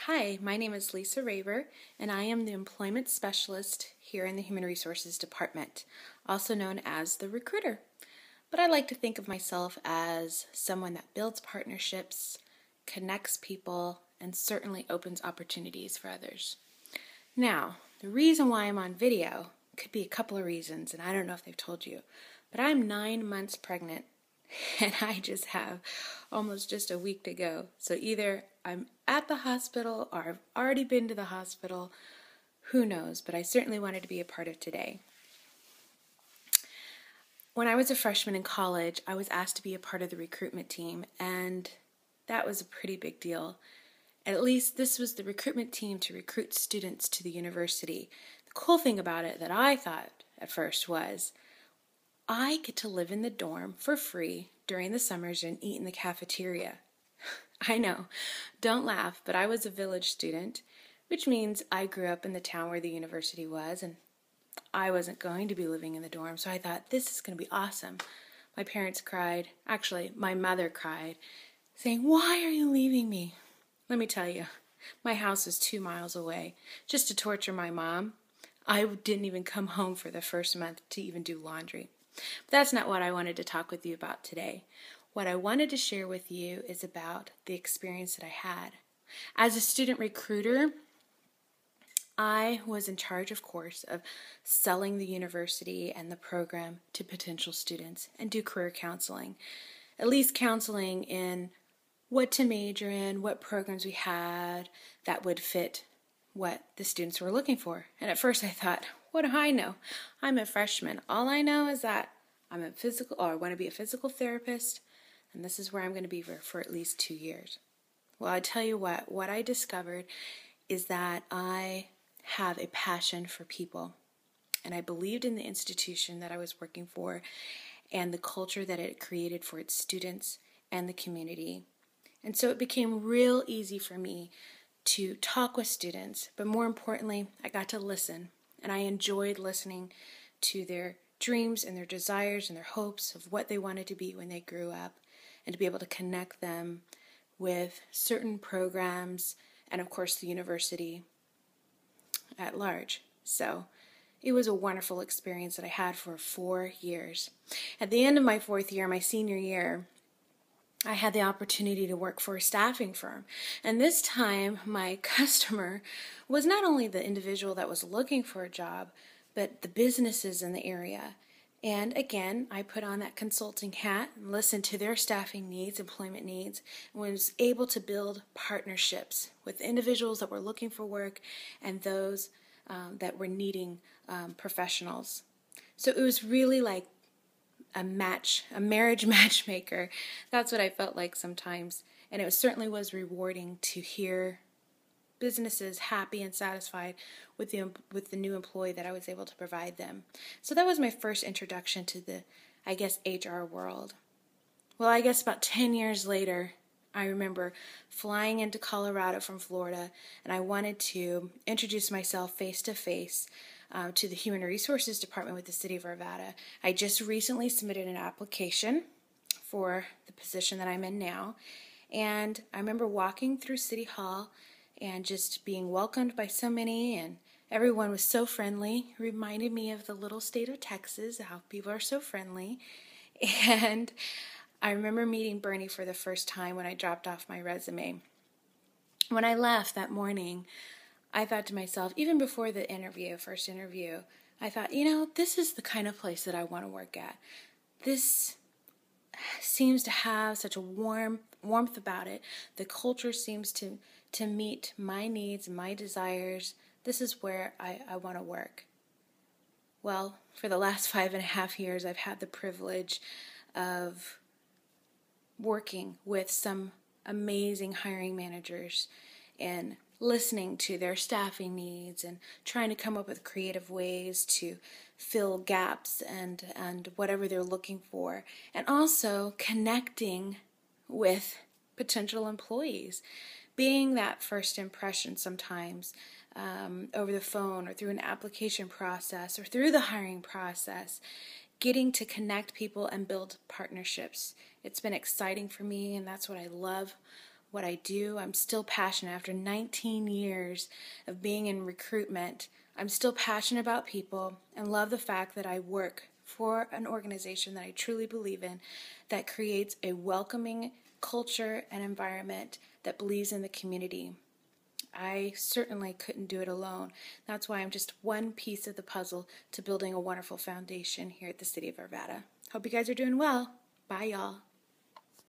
Hi, my name is Lisa Raber, and I am the Employment Specialist here in the Human Resources Department, also known as the recruiter. But I like to think of myself as someone that builds partnerships, connects people, and certainly opens opportunities for others. Now, the reason why I'm on video could be a couple of reasons, and I don't know if they've told you, but I'm 9 months pregnant and I just have almost just a week to go. So either I'm at the hospital or I've already been to the hospital. Who knows? But I certainly wanted to be a part of today. When I was a freshman in college, I was asked to be a part of the recruitment team, and that was a pretty big deal. At least this was the recruitment team to recruit students to the university. The cool thing about it that I thought at first was I get to live in the dorm for free during the summers and eat in the cafeteria. I know, don't laugh, but I was a village student, which means I grew up in the town where the university was, and I wasn't going to be living in the dorm, so I thought, this is going to be awesome. My parents cried, actually, my mother cried, saying, "Why are you leaving me?" Let me tell you, my house is 2 miles away. Just to torture my mom, I didn't even come home for the first month to even do laundry. But that's not what I wanted to talk with you about today. What I wanted to share with you is about the experience that I had. As a student recruiter, I was in charge, of course, of selling the university and the program to potential students and do career counseling. At least counseling in what to major in, what programs we had that would fit what the students were looking for. And at first I thought, what do I know? I'm a freshman. All I know is that I want to be a physical therapist, and this is where I'm going to be for at least 2 years. Well, I tell you what I discovered is that I have a passion for people, and I believed in the institution that I was working for and the culture that it created for its students and the community. And so it became real easy for me to talk with students, but more importantly, I got to listen, and I enjoyed listening to their dreams and their desires and their hopes of what they wanted to be when they grew up, and to be able to connect them with certain programs and, of course, the university at large. So it was a wonderful experience that I had for 4 years. At the end of my 4th year, my senior year, I had the opportunity to work for a staffing firm. And this time, my customer was not only the individual that was looking for a job, but the businesses in the area. And again, I put on that consulting hat and listened to their staffing needs, employment needs, and was able to build partnerships with individuals that were looking for work and those that were needing professionals. So it was really like a marriage matchmaker. That's what I felt like sometimes. And it certainly was rewarding to hear businesses happy and satisfied with the new employee that I was able to provide them. So that was my first introduction to the, HR world. Well, I guess about 10 years later, I remember flying into Colorado from Florida, and I wanted to introduce myself face to face to the Human Resources Department with the City of Arvada. I just recently submitted an application for the position that I'm in now, and I remember walking through City Hall and just being welcomed by so many, and everyone was so friendly. It reminded me of the little state of Texas, how people are so friendly. And I remember meeting Bernie for the first time when I dropped off my resume. When I left that morning, I thought to myself, even before the first interview, I thought, this is the kind of place that I want to work at. This seems to have such a warmth about it. The culture seems to meet my needs, my desires. This is where I want to work. Well, for the last 5.5 years, I've had the privilege of working with some amazing hiring managers and listening to their staffing needs and trying to come up with creative ways to fill gaps and whatever they're looking for, and also connecting with potential employees, being that first impression sometimes over the phone or through an application process or through the hiring process, getting to connect people and build partnerships. It's been exciting for me, and that's what I love what I do. I'm still passionate after 19 years of being in recruitment. I'm still passionate about people and love the fact that I work for an organization that I truly believe in, that creates a welcoming culture and environment that believes in the community. I certainly couldn't do it alone. That's why I'm just one piece of the puzzle to building a wonderful foundation here at the City of Arvada. Hope you guys are doing well. Bye, y'all.